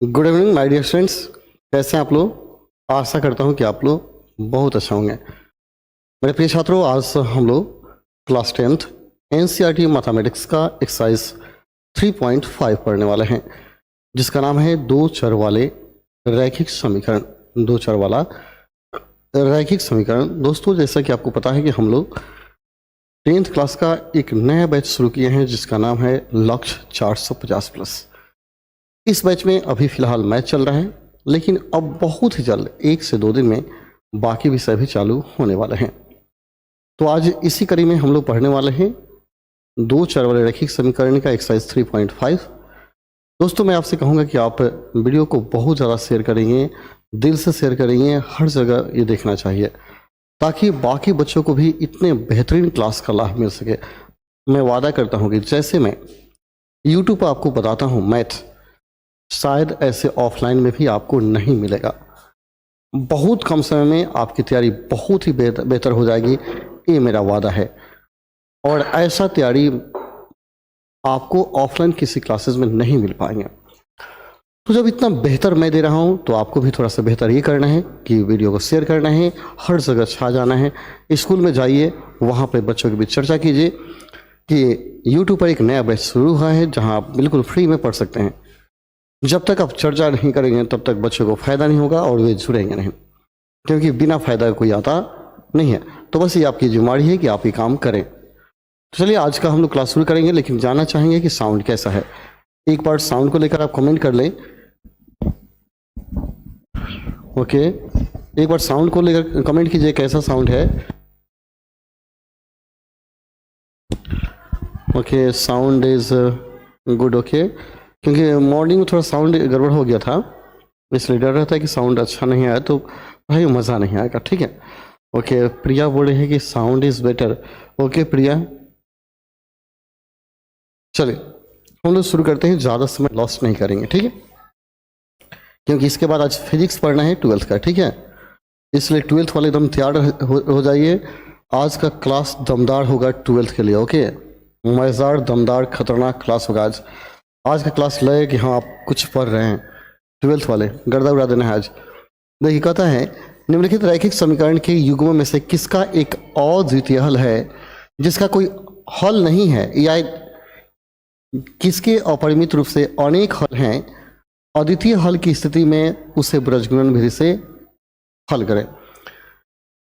Good evening my dear students. कैसे हैं आप लोग? आशा करता हूं कि आप लोग बहुत अच्छा होंगे। मेरे प्रिय छात्रों, आज हम लोग क्लास 10th एनसीईआरटी मैथमेटिक्स का एक्सरसाइज 3.5 पढ़ने वाले हैं, जिसका नाम है दो चर वाले रैखिक समीकरण। दो चर वाला रैखिक समीकरण। दोस्तों, जैसा कि आपको पता है कि हम लोग 10th क्लास का एक नया बैच शुरू किए हैं, जिसका नाम है लक्ष्य 450 प्लस। इस बैच में अभी फ़िलहाल मैथ चल रहा है, लेकिन अब बहुत ही जल्द 1 से 2 दिन में बाकी विषय भी चालू होने वाले हैं। तो आज इसी कड़ी में हम लोग पढ़ने वाले हैं दो चर वाले रैखिक समीकरण का एक्सरसाइज 3.5। दोस्तों, मैं आपसे कहूँगा कि आप वीडियो को बहुत ज़्यादा शेयर करेंगे, दिल से शेयर करेंगे, हर जगह ये देखना चाहिए, ताकि बाकी बच्चों को भी इतने बेहतरीन क्लास का लाभ मिल सके। मैं वादा करता हूँ कि जैसे मैं यूट्यूब पर आपको बताता हूँ मैथ, शायद ऐसे ऑफलाइन में भी आपको नहीं मिलेगा। बहुत कम समय में आपकी तैयारी बहुत ही बेहतर हो जाएगी, ये मेरा वादा है। और ऐसा तैयारी आपको ऑफलाइन किसी क्लासेस में नहीं मिल पाएंगे। तो जब इतना बेहतर मैं दे रहा हूँ, तो आपको भी थोड़ा सा बेहतर ये करना है कि वीडियो को शेयर करना है, हर जगह छा जाना है। स्कूल में जाइए, वहाँ पर बच्चों के बीच चर्चा कीजिए कि यूट्यूब पर एक नया बैच शुरू हुआ है, जहाँ आप बिल्कुल फ्री में पढ़ सकते हैं। जब तक आप चर्चा नहीं करेंगे, तब तक बच्चों को फ़ायदा नहीं होगा और वे जुड़ेंगे नहीं, क्योंकि बिना फ़ायदा कोई आता नहीं है। तो बस ये आपकी जिम्मेदारी है कि आप ये काम करें। तो चलिए, आज का हम लोग क्लास शुरू करेंगे, लेकिन जानना चाहेंगे कि साउंड कैसा है। एक बार साउंड को लेकर आप कमेंट कर लें। ओके, एक बार साउंड को लेकर कमेंट कीजिए, कैसा साउंड है। Okay, sound is good. Okay, क्योंकि मॉर्निंग में थोड़ा साउंड गड़बड़ हो गया था, इसलिए डर रहता है कि साउंड अच्छा नहीं आया तो भाई मज़ा नहीं आएगा। ठीक है। ओके, प्रिया बोल रही है कि साउंड इज़ बेटर। ओके प्रिया, चलिए हम लोग शुरू करते हैं। ज़्यादा समय लॉस नहीं करेंगे, ठीक है, क्योंकि इसके बाद आज फिजिक्स पढ़ना है 12th का। ठीक है, इसलिए 12th वाले एकदम तैयार हो जाइए। आज का क्लास दमदार होगा 12th के लिए। ओके, मज़ेदार, दमदार, खतरनाक क्लास होगा आज। आज का क्लास लगे कि हाँ आप कुछ पढ़ रहे हैं। 12th वाले गर्दा उड़ा देना है आज। देखिए, कहता है निम्नलिखित रैखिक समीकरण के युग्मों में से किसका एक अद्वितीय हल है जिसका कोई हल नहीं है, या किसके अपरिमित रूप से अनेक हल हैं। अद्वितीय हल की स्थिति में उसे ब्रजगुणन विधि से हल करें।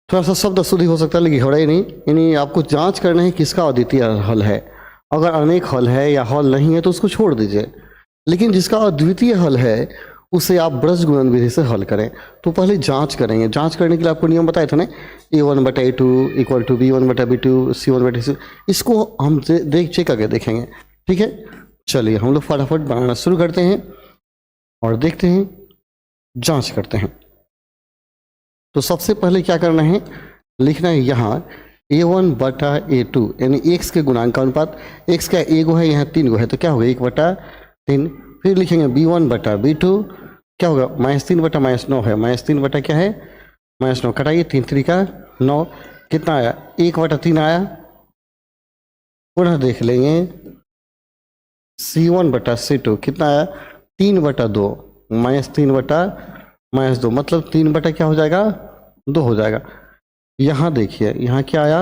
थोड़ा सा शब्द अशुद्धि हो सकता है, लेकिन हो रहा ही नहीं। यानी आपको जांच करना है किसका अद्वितीय हल है। अगर अनेक हल है या हल नहीं है तो उसको छोड़ दीजिए, लेकिन जिसका अद्वितीय हल है उसे आप ब्रजगुणन विधि से हल करें। तो पहले जांच करेंगे। जांच करने के लिए आपको नियम बताए थे ना, a1/a2 equal to b1/b2 c1/c। इसको हम चेक करके देखेंगे। ठीक है, चलिए हम लोग फटाफट बनाना शुरू करते हैं और देखते हैं, जांच करते हैं। तो सबसे पहले क्या करना है, लिखना है यहाँ a1/a2, यानी x के गुणांक का अनुपात। x का a गो है, यहाँ 3 गो है, तो क्या होगा 1/3। फिर लिखेंगे b1/b2, क्या होगा -3/-9 है। -3 क्या है, -9 कटाइए, 3 3 का 9, कितना आया 1/3 आया। पुनः देख लेंगे c1/c2 कितना आया 3/2, -3/-2 मतलब 3 क्या हो जाएगा 2 हो जाएगा। यहाँ देखिए, यहाँ क्या आया,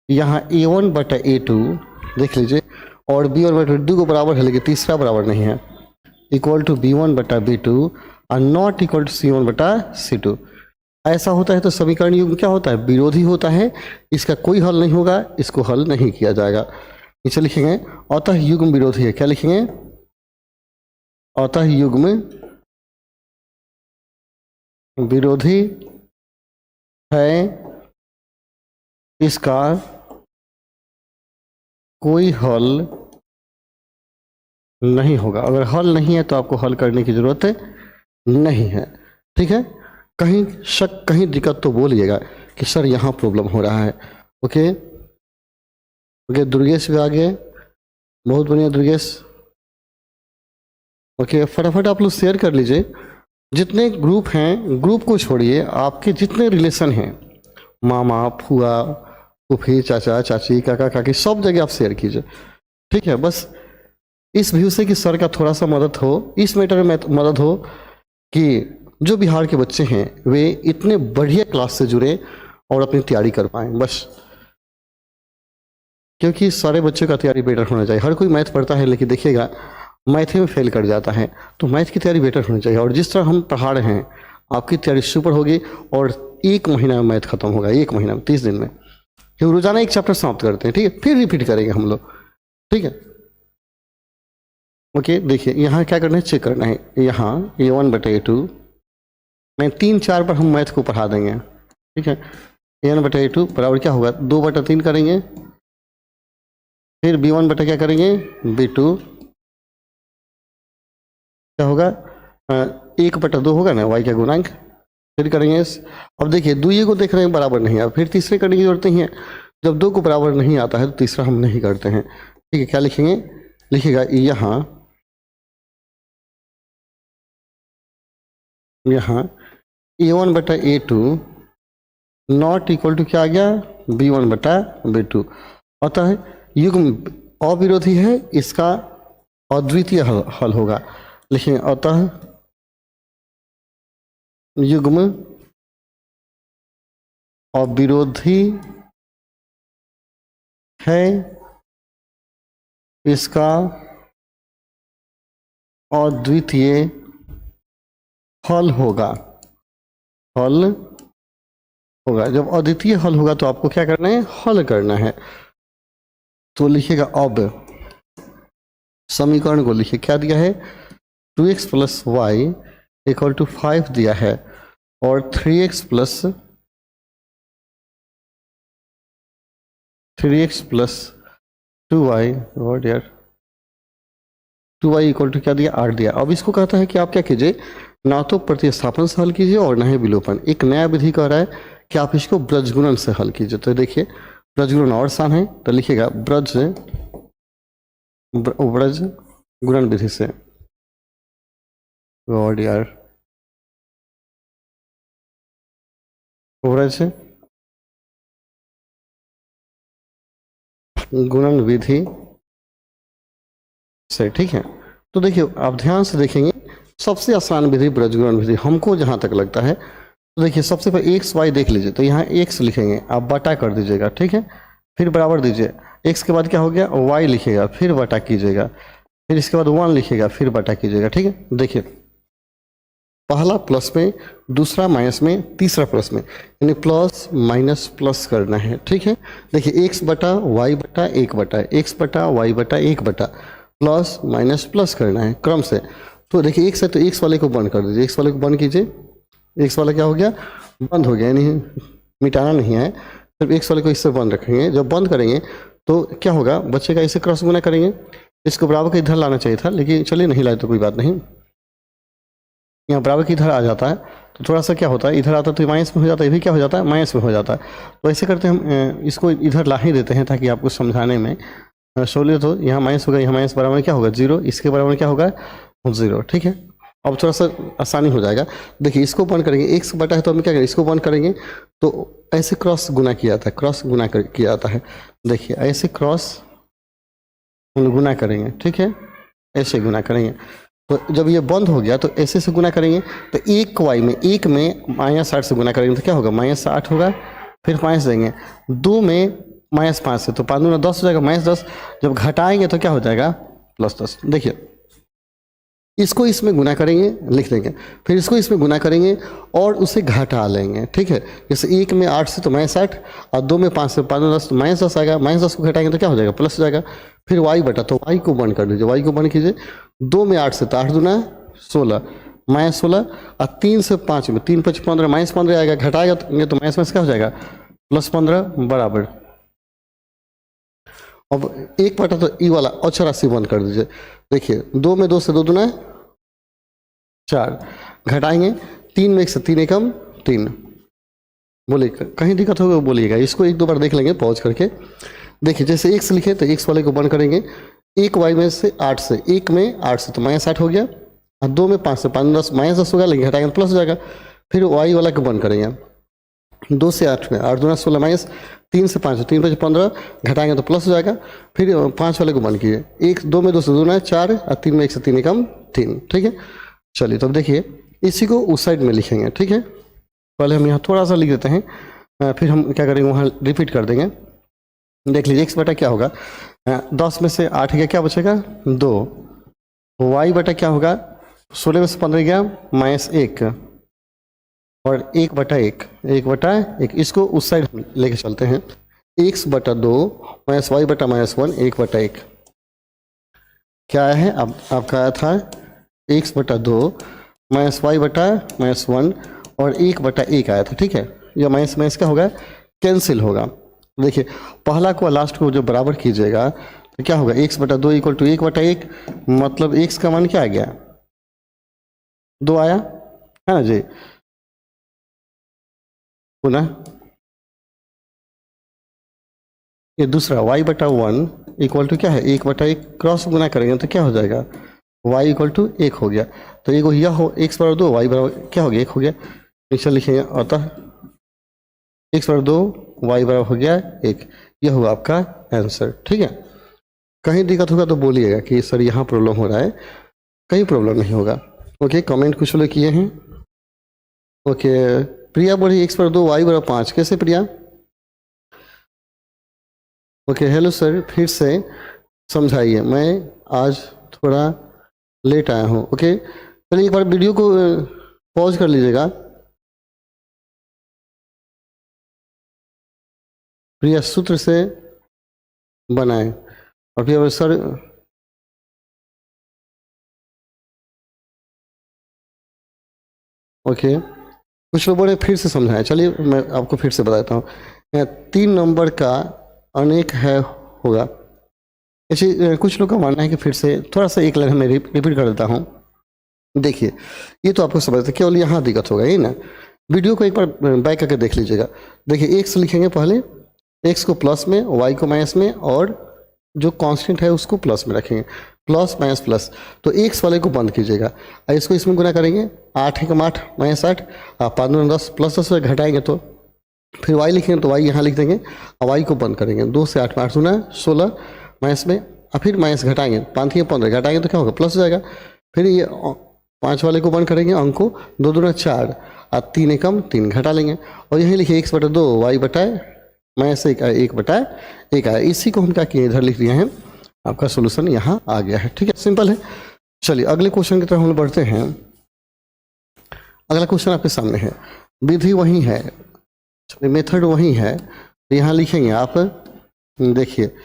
यहाँ a1/a2 देख लीजिए, और b1/2 को बराबर है, लेकिन तीसरा बराबर नहीं है, इक्वल टू b1/b2 और नॉट इक्वल टू c1/c2। ऐसा होता है तो समीकरण युग्म क्या होता है, विरोधी होता है। इसका कोई हल नहीं होगा, इसको हल नहीं किया जाएगा। इसे लिखेंगे अतः युग्म विरोधी है। क्या लिखेंगे, अतः युग्म विरोधी है, इसका कोई हल नहीं होगा। अगर हल नहीं है तो आपको हल करने की जरूरत नहीं है। ठीक है, कहीं शक, कहीं दिक्कत तो बोलिएगा कि सर यहाँ प्रॉब्लम हो रहा है। ओके ओके, दुर्गेश भी आ गए, बहुत बढ़िया दुर्गेश। ओके, फटाफट आप लोग शेयर कर लीजिए। जितने ग्रुप हैं, ग्रुप को छोड़िए, आपके जितने रिलेशन हैं, मामा, फुआ, फूफी, चाचा, चाची, काका, काकी, सब जगह आप शेयर कीजिए। ठीक है, बस इस व्यू से कि सर का थोड़ा सा मदद हो, इस मैटर में मदद हो कि जो बिहार के बच्चे हैं वे इतने बढ़िया क्लास से जुड़े और अपनी तैयारी कर पाएँ बस। क्योंकि सारे बच्चों का तैयारी बेटर होना चाहिए। हर कोई मैथ पढ़ता है लेकिन देखिएगा मैथ में फेल कर जाता है, तो मैथ की तैयारी बेटर होनी चाहिए। और जिस तरह हम पढ़ा रहे हैं आपकी तैयारी सुपर होगी और 1 महीना में मैथ खत्म होगा, 1 महीना में 30 दिन में। क्योंकि रोजाना एक चैप्टर समाप्त करते हैं, ठीक है, फिर रिपीट करेंगे हम लोग, ठीक है। ओके, देखिए यहाँ क्या करना है, चेक करना है। यहाँ A1/A2 में 3-4 पर हम मैथ को पढ़ा देंगे, ठीक है। A1/A2 बराबर क्या होगा, 2/3 करेंगे, फिर B1 बटा क्या करेंगे, B2 क्या होगा, 1/2 होगा ना, y का गुणांक, फिर करेंगे। अब देखिए दुइये को देख रहे हैं बराबर नहीं है, फिर तीसरे करने की जरूरत नहीं है। जब 2 को बराबर नहीं आता है तो तीसरा हम नहीं करते हैं, ठीक है। क्या लिखेंगे, लिखिएगा यहाँ A1/A2 नॉट इक्वल टू क्या आ गया, B1/B2। अतः युग्म अविरोधी है, इसका अद्वितीय हल होगा। लिखेंगे अतः युग्म अविरोधी है, इसका अद्वितीय हल होगा, हल होगा। जब अद्वितीय हल होगा तो आपको क्या करना है, हल करना है। तो लिखिएगा अब समीकरण को लिखिए, क्या दिया है, 2x + y = 5 दिया है और 3x + 2y और यार 2y = क्या दिया, 8 दिया। अब इसको कहता है कि आप क्या कीजिए, ना तो प्रतिस्थापन से हल कीजिए और ना ही विलोपन। एक नया विधि कह रहा है कि आप इसको ब्रजगुणन से हल कीजिए। तो देखिए ब्रजगुणन और आसान है, तो लिखिएगा ब्रज गुणन विधि से। और यार ब्रज गुणन विधि से, ठीक है। तो देखिए आप ध्यान से देखेंगे, सबसे आसान विधि ब्रजगुणन विधि हमको जहाँ तक लगता है। तो देखिए सबसे पहले एक्स वाई देख लीजिए, तो यहाँ एक्स लिखेंगे, आप बटा कर दीजिएगा, ठीक है। फिर बराबर दीजिए, एक्स के बाद क्या हो गया, वाई लिखिएगा, फिर बटा कीजिएगा, फिर इसके बाद 1 लिखिएगा, फिर बटा कीजिएगा, ठीक है। देखिए पहला प्लस में, दूसरा माइनस में, तीसरा प्लस में, यानी प्लस माइनस प्लस करना है, ठीक है। देखिए x बटा वाई बटा 1 बटा x बटा वाई बटा 1 बटा प्लस माइनस प्लस करना है क्रम से। तो देखिए x है तो x वाले को बंद कर दीजिए, x वाले को बंद कीजिए, x वाला क्या हो गया, बंद हो गया, यानी मिटाना नहीं है, सिर्फ x वाले को इससे बंद रखेंगे। जब बंद करेंगे तो क्या होगा, बच्चे का इसे क्रॉस गुना करेंगे, इसको बराबर के इधर लाना चाहिए था, लेकिन चलिए नहीं लाए तो कोई बात नहीं, यहाँ बराबर की इधर आ जाता है तो थोड़ा सा क्या होता है, इधर आता है तो माइनस में हो जाता है, ये भी क्या हो जाता है, माइनस में हो जाता है। तो ऐसे करते हम इसको इधर ला ही देते हैं ताकि आपको समझाने में सहूलियत हो। यहाँ माइनस होगा, यहाँ माइनस बराबर क्या होगा 0, इसके बराबर क्या होगा 0, ठीक है। अब थोड़ा सा आसानी हो जाएगा। देखिए इसको बंद करेंगे, x बटा है तो हम क्या करेंगे, इसको बंद करेंगे तो ऐसे क्रॉस गुना किया जाता है, क्रॉस गुना किया जाता है। देखिए ऐसे क्रॉस गुना करेंगे, ठीक है, ऐसे गुना करेंगे। तो जब ये बंद हो गया तो ऐसे से गुना करेंगे, तो 1 वाई में, 1 में -8 से गुना करेंगे तो क्या होगा, -8 होगा, फिर माइनस देंगे, 2 में -5 से, तो 5 दूना 10 हो जाएगा, -10। जब घटाएंगे तो क्या हो जाएगा, +10। देखिए इसको इसमें गुना करेंगे, लिख देंगे, फिर इसको इसमें गुना करेंगे और उसे घटा लेंगे, ठीक है। जैसे 1 में 8 से तो -8 और 2 में 5 से 5 10 तो -10 आएगा, -10 को घटाएंगे तो क्या हो जाएगा, प्लस हो जाएगा। फिर y बटा, तो y को बंद कर दीजिए, y को बंद कीजिए, 2 में 8 से तो 8 दूना 16, -16 और 3 से 5 में, 3 5 15, -15 आएगा, घटाएगा तो माइनस में क्या हो जाएगा, +15 बराबर। अब 1 बटा तो ई वाला अचर राशि बंद कर दीजिए। देखिए 2 में 2 से 2 दूना 4, घटाएंगे 3 में 1 से 3 एकम 3। बोलिए कहीं दिक्कत होगा बोलिएगा, इसको 1-2 बार देख लेंगे पॉज करके। देखिए जैसे x लिखे तो x वाले को बंद करेंगे, 1 वाई में से 8 से, 1 में 8 से तो -8 हो गया, और 2 में 5 से 5 10 -10 होगा, लेकिन घटाएंगे तो प्लस हो जाएगा। फिर y वाला को बंद करेंगे, 2 से 8 में, 8 दूना 16 माइनस 3 से 5, 3 बजे 15, घटाएंगे तो प्लस हो जाएगा। फिर 5 वाले को बंद किए, 1 2 में 2 से 2 है 4 और 3 में 1 से 3 कम 3, ठीक है। चलिए तो अब देखिए इसी को उस साइड में लिखेंगे, ठीक है। पहले हम यहाँ थोड़ा सा लिख देते हैं, फिर हम क्या करेंगे वहाँ रिपीट कर देंगे। देख लीजिए x बटा क्या होगा, 10 में से 8 गया, क्या बचेगा 2। y बटा क्या होगा, 16 में से 15 गया माइनस 1 और 1 बटा 1, 1 बटा 1, इसको उस साइड लेके चलते हैं। x बटा 2 माइनस y बटा माइनस 1, 1 बटा 1 क्या है, अब आपका आया था x बटा 2 माइनस y बटा माइनस 1 और 1 बटा 1 आया था, ठीक है। यह माइनस माइनस क्या होगा, कैंसिल होगा। देखिए पहला को लास्ट को जो बराबर कीजिएगा तो क्या होगा, x बटा 2 इक्वल टू 1 बटा 1, मतलब x का मान क्या आ गया 2 आया है ना जी। पुनः ये दूसरा y बटा 1 इक्वल टू क्या है, 1 बटा 1, क्रॉस गुना करेंगे तो क्या हो जाएगा, y इक्वल टू 1 हो गया। तो एक यह हो x बराबर 2, y बराबर क्या हो गया 1 हो गया। नीचे लिखेंगे अतः x बराबर 2 y बराबर हो गया 1, यह होगा आपका आंसर, ठीक है। कहीं दिक्कत होगा तो बोलिएगा कि सर यहाँ प्रॉब्लम हो रहा है, कहीं प्रॉब्लम नहीं होगा। ओके, कमेंट कुछ लोग किए हैं। ओके, प्रिया बोली x बराबर 2 y बराबर 5, कैसे प्रिया। ओके हेलो सर, फिर से समझाइए, मैं आज थोड़ा लेट आया हूँ। ओके चलिए एक बार वीडियो को पॉज कर लीजिएगा। प्रिया सूत्र से बनाए और फिर सर ओके, कुछ लोगों ने फिर से समझाया, चलिए मैं आपको फिर से बताता हूँ। 3 नंबर का अनेक है होगा, ऐसे कुछ लोग का मानना है कि फिर से थोड़ा सा एक लाइन में रिपीट कर देता हूँ। देखिए ये तो आपको समझ है, केवल यहाँ दिक्कत होगा, यही ना। वीडियो को एक बार बैक करके देख लीजिएगा। देखिए x लिखेंगे पहले, x को प्लस में, y को माइनस में और जो कांस्टेंट है उसको प्लस में रखेंगे, प्लस माइनस प्लस। तो x वाले को बंद कीजिएगा और इसको इसमें गुना करेंगे, 8 एकम 8 माइनस 8, 5 दूना 10 प्लस 10 घटाएंगे तो फिर y लिखेंगे तो y यहाँ लिख देंगे और y को बंद करेंगे। 2 से 8 में 8 दूना 16 माइनस में और फिर माइनस घटाएंगे, 5 या 15 घटाएंगे तो क्या होगा प्लस हो जाएगा। फिर ये 5 वाले को बंद करेंगे, अंक को 2 दूना 4 और 3 एकम 3 घटा लेंगे और यही लिखिए x बटा 2 y बटा माइनस 1 बटा 1 आया। इसी को हम क्या किए इधर लिख दिए हैं, आपका सोल्यूशन यहाँ आ गया है, ठीक है, सिंपल है। चलिए अगले क्वेश्चन की तरफ हम बढ़ते हैं। अगला क्वेश्चन आपके सामने है, विधि वही है, मेथड वही है, तो यहाँ लिखेंगे आप, देखिए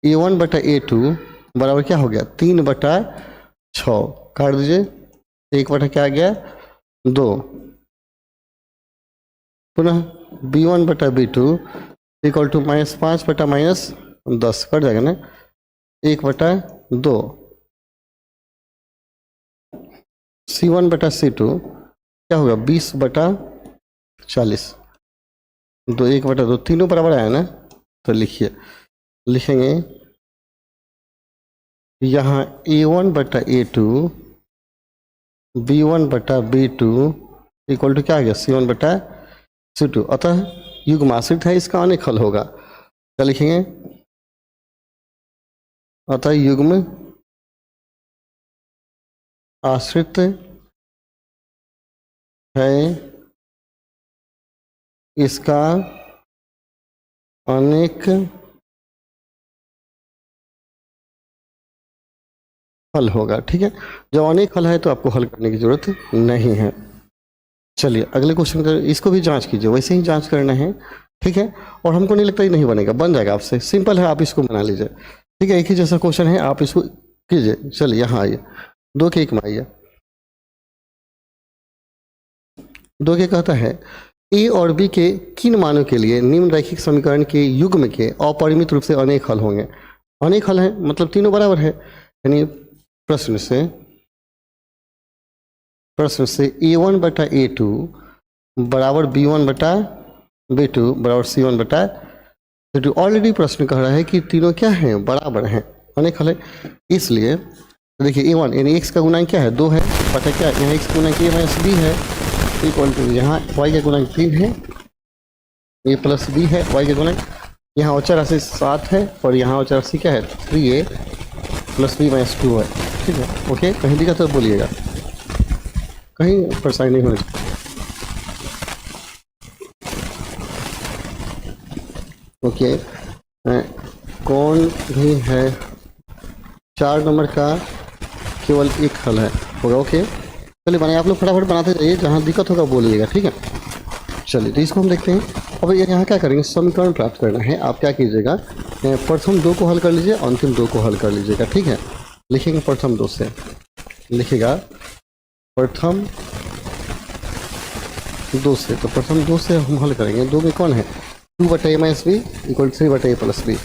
a1 बटा a2 बराबर क्या हो गया 3 बटा 6, काट दीजिए, 1 बटा क्या आ गया 2, पुनः b1 बटा b2 इक्वल टू माइनस 5 बटा माइनस 10, कट जाएगा ना, 1 बटा 2, c1 बटा c2 क्या होगा 20 बटा 40, 2 1 बटा 2, तीनों बराबर आया ना। तो लिखिए, लिखेंगे यहाँ a1 बटा a2 b1 बटा b2 इक्वल टू क्या आ गया c1 बटा c2, अतः युग्म आश्रित है, इसका अनेक हल होगा। क्या लिखेंगे, अतः युग्म आश्रित है, इसका अनेक हल होगा, ठीक है। जब अनेक हल है तो आपको हल करने की जरूरत नहीं है। चलिए अगले क्वेश्चन का, इसको भी जांच कीजिए, वैसे ही जांच करना है, ठीक है। और हमको नहीं लगता ही नहीं बनेगा, बन जाएगा आपसे, सिंपल है, आप इसको बना लीजिए, ठीक है। एक ही जैसा क्वेश्चन है, आप इसको कीजिए। चलिए यहाँ आइए, 2 के 1 में आइए। 2 के कहता है ए और बी के किन मानों के लिए निम्नलिखित समीकरण के युग्म के अपरिमित रूप से अनेक हल होंगे। अनेक हल है मतलब तीनों बराबर है, यानी प्रश्न से a1 बटा a2 बराबर b1 बटा b2 बराबर c1 बटा c2। ऑलरेडी प्रश्न कह रहा है कि तीनों क्या हैं, बराबर हैं, अनेक हल है। इसलिए देखिए a1 यानी x का गुणांक क्या है 2 है, बटा क्या यहाँ x का गुणांक a माइनस b है, इक्वल टू यहाँ y का गुणांक 3 है ए प्लस बी है वाई के गुना। यहाँ अचर राशि 7 है और यहाँ अचर राशि क्या है 3a प्लस बी माइनस 2 है। ठीक है, ओके, कहीं दिक्कत तो बोलिएगा, कहीं परेशानी नहीं होनी चाहिए। ओके, कौन भी है 4 नंबर का केवल एक हल है होगा। ओके, चलिए बनाइए, आप लोग फटाफट बनाते जाइए, जहाँ दिक्कत होगा बोलिएगा। ठीक है, चलिए तो इसको हम देखते हैं। अब ये यहाँ क्या करेंगे, समीकरण प्राप्त करना है। आप क्या कीजिएगा, प्रथम 2 को हल कर लीजिए, अंतिम 2 को हल कर लीजिएगा। ठीक है, लिखेंगे प्रथम 2 से, लिखिएगा प्रथम 2 से। तो प्रथम 2 से हम हल करेंगे। 2 में कौन है, 2 बटा ए माइनस बी इक्वल 3 बटा ए प्लस बी।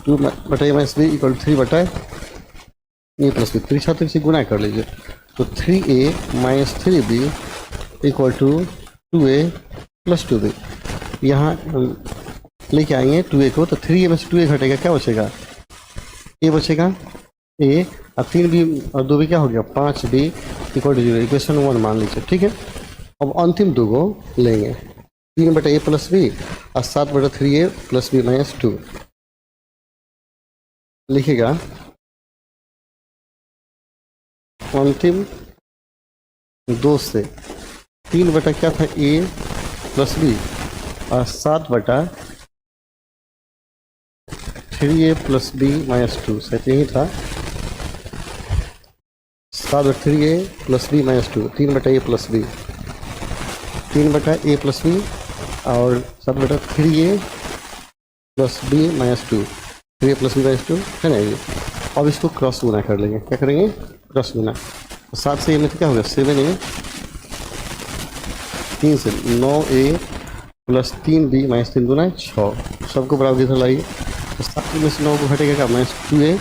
2 बटा ए माइनस बी इक्वल 3 बटा ए प्लस बी। 3 छात्र से गुना कर लीजिए, तो 3a minus 3b equal to 2a plus 2b। यहाँ लेके आएंगे 2a को, तो 3a में से 2a घटेगा, क्या बचेगा, a बचेगा a, और 3b और 2b क्या हो गया 5b इक्वल टू 0। इक्वेशन 1 मान लीजिए। ठीक है, अब अंतिम 2 को लेंगे, 3 बटा ए प्लस बी और 7 बटा 3a प्लस बी माइनस 2। लिखिएगा अंतिम 2 से 3 बटा क्या था ए प्लस बी और 7 बटा 3a प्लस बी माइनस 2, सही यही था। 7 बटा 3a प्लस बी माइनस 2, 3 बटा ए प्लस बी, 3 बटा ए प्लस बी और 7 बटा 3a plus b minus 2, 3a plus b minus 2 है ना ये। अब इसको क्रॉस गुना कर लेंगे, क्या करेंगे क्रॉस गुना। तो 7 से ए में तो क्या होगा 7a, 3 से 9a प्लस 3b माइनस 3 गुना 6, सबको बराबर इधर लाइए। तो 7 में से 9 को घटेगा क्या माइनस 2a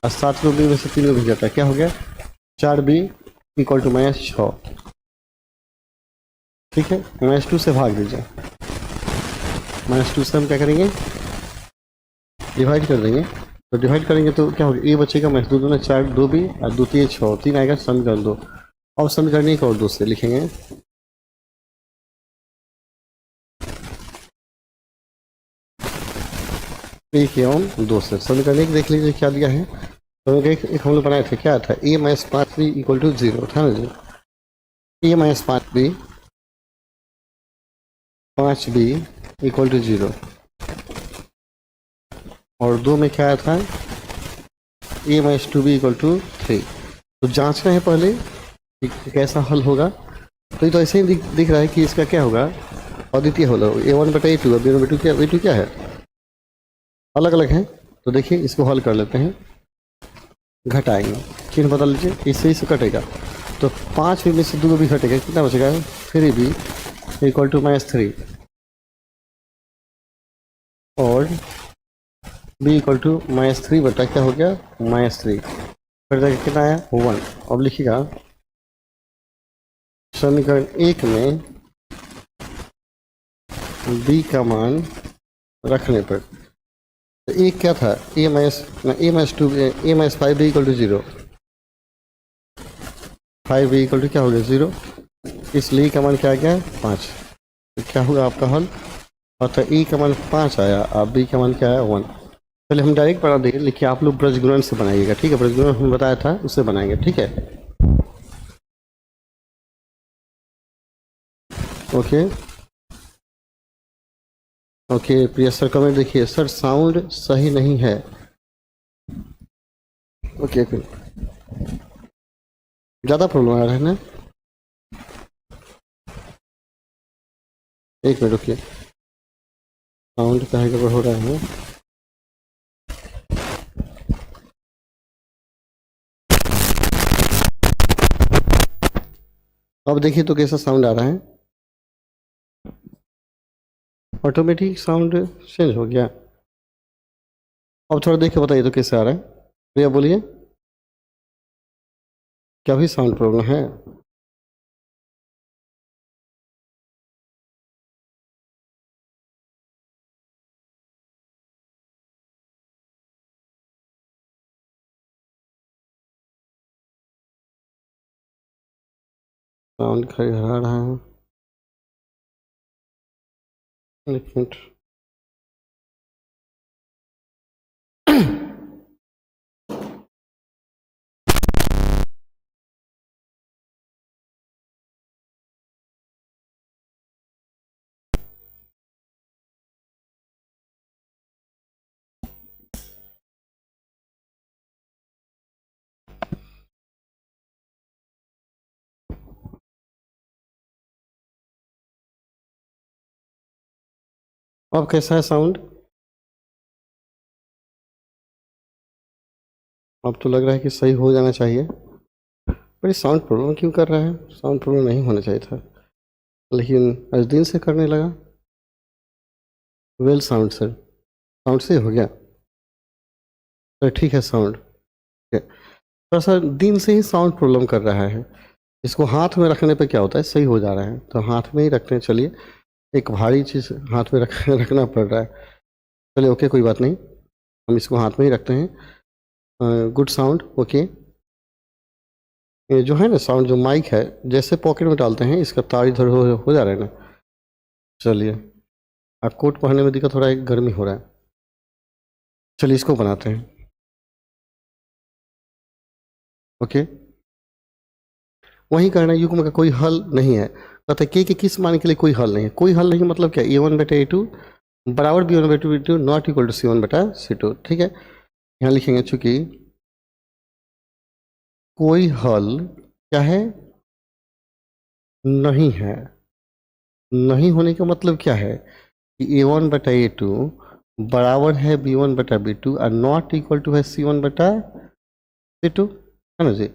और 7 को b में से 3 को भी जाता है, क्या हो गया 4b इक्वल टू माइनस 6। ठीक है, माइनस 2 से भाग दीजिए, माइनस 2 से हम क्या करेंगे डिवाइड कर देंगे। तो डिवाइड करेंगे तो क्या होगा, ए बचेगा माइनस 2 दूना 4, 2b और 2 3 6, 3 आएगा समीकरण 2। और समीकरण 1 और 2 से लिखेंगे, एक एवं 2 से। समीकरण 1 देख लीजिए क्या दिया है। समीकरण एक हम लोग बनाए थे, क्या था a minus 5b equal to 0 था ना जी। ए माइनस 5b इक्वल टू 0, और 2 में क्या आया था a minus 2b equal to 3। तो जांचना है पहले कि कैसा हल होगा। तो ये तो ऐसे ही दिख रहा है कि इसका क्या होगा अद्वितीय हल होगा। a1 बटा a2, अब a2 क्या है अलग अलग है। तो देखिए इसको हल कर लेते हैं, घटाएंगे, चिन्ह बदल लीजिए, इससे इसे कटेगा। तो 5 में से 2 भी घटेगा, कितना बचेगा 3b इक्वल टू माइनस 3 और b इक्वल टू माइनस 3 बटा क्या हो गया माइनस 3, फिर जाके कितना आया 1। अब लिखिएगा समीकरण 1 में b का मान रखने पर, तो एक क्या था a minus 2 a minus 5b equal to 0, 5b equal to क्या हो गया 0, इसलिए का मान क्या आ गया 5। तो क्या होगा आपका हल, अतः e का मान 5 आया और b का मान क्या आया 1। पहले हम डायरेक्ट बना देंगे, लेकिन आप लोग ब्रजगुणन से बनाइएगा। ठीक है, ब्रजगुणन हम बताया था उससे बनाएंगे। ठीक है, ओके ओके प्रिया सर कमेंट देखिए, सर साउंड सही नहीं है। ओके ओके, ज़्यादा प्रॉब्लम आ रहा है ना, एक मिनट रुकिए, साउंड कहीं गड़बड़ हो रहा है। अब देखिए तो कैसा साउंड आ रहा है, ऑटोमेटिक साउंड चेंज हो गया। अब थोड़ा देख के बताइए तो कैसे आ रहा है, प्रिया बोलिए, क्या भी साउंड प्रॉब्लम है। साउंड खड़ी आ रहा है। एक मिनट। अब कैसा है साउंड? अब तो लग रहा है कि सही हो जाना चाहिए, पर ये साउंड प्रॉब्लम क्यों कर रहा है? साउंड प्रॉब्लम नहीं होना चाहिए था, लेकिन आज दिन से करने लगा। वेल साउंड सर, साउंड से हो गया सर, ठीक है साउंड। थोड़ा सा दिन से ही साउंड प्रॉब्लम कर रहा है। इसको हाथ में रखने पे क्या होता है, सही हो जा रहा है। तो हाथ में ही रखते हैं, चलिए। एक भारी चीज़ हाथ में रखना पड़ रहा है। चलिए ओके, कोई बात नहीं, हम इसको हाथ में ही रखते हैं। Good sound, okay. ये जो है ना साउंड, जो माइक है, जैसे पॉकेट में डालते हैं इसका तार इधर हो जा रहा है ना। चलिए, आप कोट पहनने में दिक्कत हो रहा है, गर्मी हो रहा है। चलिए इसको बनाते हैं, ओके। वही करना, युग्म का कोई हल नहीं है। कहते हैं के किस मान के लिए कोई हल नहीं है। कोई हल नहीं मतलब क्या, a1/a2 बराबर b1/b2 not equal to c1/c2, ठीक है। यहाँ लिखेंगे चूंकि कोई हल क्या है, नहीं है। नहीं होने का मतलब क्या है कि a1/a2 बराबर है b1/b2 और नॉट इक्वल टू है c1/c2, है ना जी।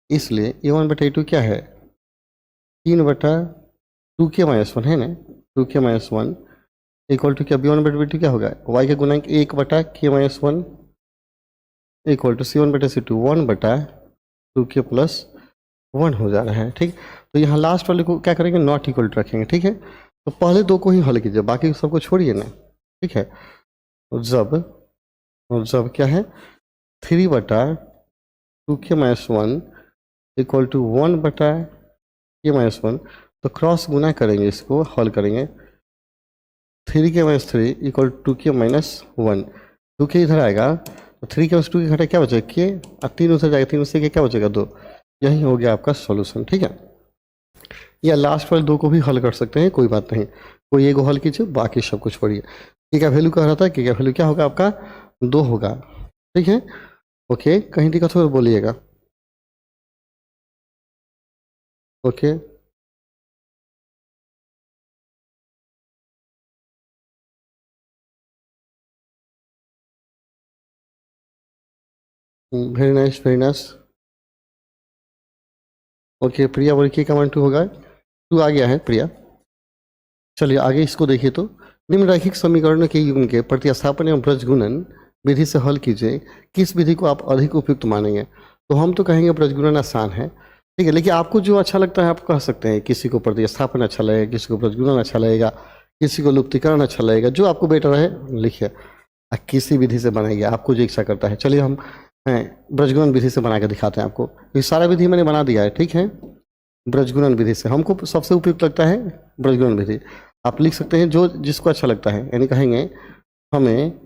इसलिए a1/a2 क्या है, 3/2k-1 है ना, 2k-1 इक्वल टू क्या, b1/b2 क्या होगा, y का गुणांक 1/k-1 equal to c1/c2 1/2k+1 हो जा रहा है, ठीक। तो यहाँ लास्ट वाले को क्या करेंगे, नॉट इक्वल टू रखेंगे, ठीक है। तो पहले दो को ही हल कीजिए, बाकी सबको छोड़िए ना, ठीक है। तो जब क्या है, 3/2k-1 इक्वल टू 1/k-1, तो क्रॉस गुना करेंगे, इसको हल करेंगे। 3k-3 equal to k-1, 2k इधर आएगा तो 3k-2 की घटा क्या बचेगा, के, और 3 उधर जाएगा, 3 से क्या बचेगा, 2। यही हो गया आपका सॉल्यूशन, ठीक है। या लास्ट वाले दो को भी हल कर सकते हैं, कोई बात नहीं। कोई एक हल कीजिए, बाकी सब कुछ पढ़िए। के का वैल्यू कह रहा था, के का वैल्यू क्या होगा आपका, 2 होगा, ठीक है। ओके, कहीं दिक्कत हो तो बोलिएगा, okay. Very nice, very nice. Okay Priya, बोलिए के का मान 2 होगा, 2 आ गया है प्रिया। चलिए आगे इसको देखिए। तो निम्नलिखित समीकरणों के युग्म के प्रतिस्थापन एवं ब्रजगुणन विधि से हल कीजिए, किस विधि को आप अधिक उपयुक्त मानेंगे। तो हम तो कहेंगे ब्रजगुणन आसान है, ठीक है, लेकिन आपको जो अच्छा लगता है आप कह सकते हैं। किसी को प्रतिस्थापन अच्छा लगेगा, किसी को ब्रजगुणन अच्छा लगेगा, किसी को लुप्तीकरण अच्छा लगेगा, जो आपको बेटर है लिखिए, किसी विधि से बनाइए, आपको जो इच्छा करता है। चलिए हम ब्रजगुणन विधि से बना के दिखाते हैं आपको। ये सारा विधि मैंने बना दिया है, ठीक है। ब्रजगुणन विधि से हमको सबसे उपयुक्त लगता है ब्रजगुणन विधि। आप लिख सकते हैं जो जिसको अच्छा लगता है, यानी कहेंगे हमें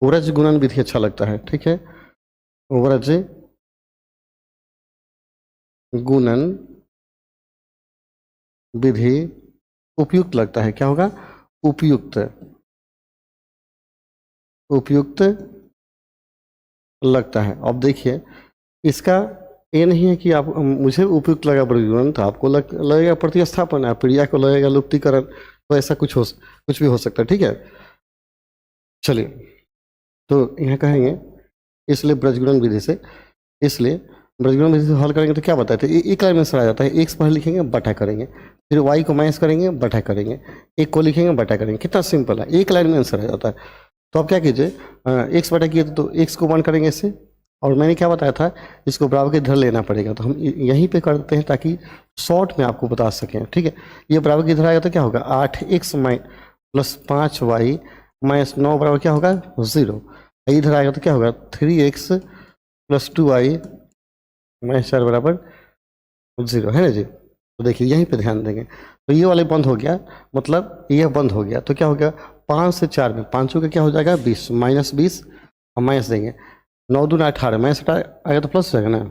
व्रज गुणन विधि अच्छा लगता है, ठीक है। व्रज गुणन विधि उपयुक्त लगता है, क्या होगा, उपयुक्त, उपयुक्त लगता है। अब देखिए, इसका ये नहीं है कि आप मुझे उपयुक्त लगा ब्रजगुणन तो आपको लगेगा प्रतिस्थापन, आप प्रिया को लगेगा लुप्तीकरण, तो ऐसा कुछ भी हो सकता है, ठीक है। चलिए, तो यहाँ कहेंगे इसलिए ब्रजगुणन विधि से, इसलिए ब्रजगुणन विधि से हल करेंगे तो क्या बताते हैं, एक लाइन में आंसर आ जाता है। एक्स पहले लिखेंगे, बटा करेंगे, फिर वाई को माइनस करेंगे, बटा करेंगे, एक को लिखेंगे, बटा करेंगे। कितना सिंपल है, एक लाइन में आंसर आ जाता है। तो आप क्या कीजिए, एक्स बटा किए तो एक्स को 1 करेंगे इससे, और मैंने क्या बताया था, इसको बराबर के इधर लेना पड़ेगा, तो हम यहीं पे कर देते हैं ताकि शॉर्ट में आपको बता सकें, ठीक है। ये बराबर के इधर आएगा तो क्या होगा, 8x प्लस 5y माइनस 9 बराबर क्या होगा, 0। इधर आएगा तो क्या होगा, 3x प्लस 2y माइनस 4 बराबर 0, है ना जी। तो देखिए यहीं पे ध्यान देंगे, तो ये वाले बंद हो गया, मतलब ये बंद हो गया, तो क्या हो गया 5 से 4 में, पाँचों का क्या हो जाएगा 20, -20 और माइनस देंगे, 9 दूना 18, माइनस आएगा तो प्लस हो जाएगा ना।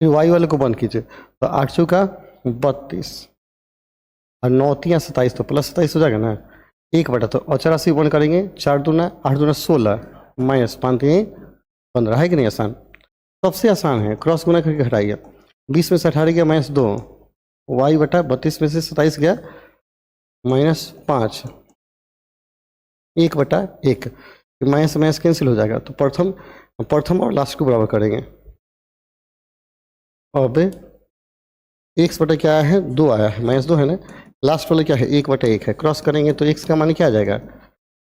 फिर वाई वाले को बंद कीजिए, तो 8 चौका 32 और 9 तिया 27, तो प्लस 27 हो जाएगा ना। 1 बटा, तो 84 बंद करेंगे, 4 दूना 8 दूना 16 माइनस 5 तिया 15, है कि नहीं आसान। सबसे आसान है, क्रॉस गुना करके घटाइए, 20 में से 18 गया -2, वाई बटा 32 में से 27 गया -5, 1/1, माइनस माइनस कैंसिल हो जाएगा, तो प्रथम और लास्ट को बराबर करेंगे। अब एक्स बटा क्या आया है 2 आया है, -2 है ना, लास्ट वाला क्या है 1/1 है, क्रॉस करेंगे तो एक्स का मान क्या आ जाएगा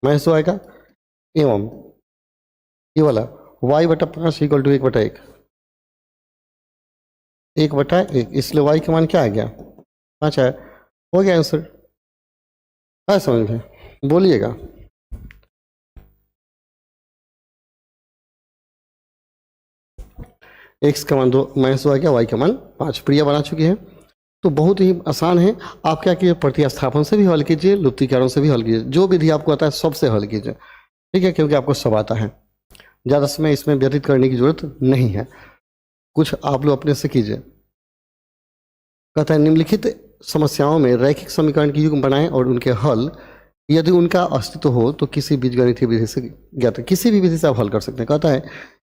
-2 आएगा, एवं ये वाला y बटा 5 इक्वल टू 1/1, 1/1, इसलिए y का मान क्या आ गया 5 आया। हो गया आंसर, है समझ में, बोलिएगा। x का मान 2 -2 आ गया, y का मान 5, प्रिया बना चुकी है। तो बहुत ही आसान है, आप क्या कीजिए प्रतिस्थापन से भी हल कीजिए, लुप्तीकरण से भी हल कीजिए, जो विधि आपको आता है सबसे हल कीजिए, ठीक है, क्योंकि आपको सब आता है, ज़्यादा समय इसमें व्यतीत करने की जरूरत नहीं है, कुछ आप लोग अपने से कीजिए। कहता है निम्नलिखित समस्याओं में रैखिक समीकरण की युग्म बनाएं और उनके हल यदि उनका अस्तित्व हो तो किसी बीजगणितीय विधि से ज्ञात, किसी भी विधि से आप हल कर सकते हैं। कहता है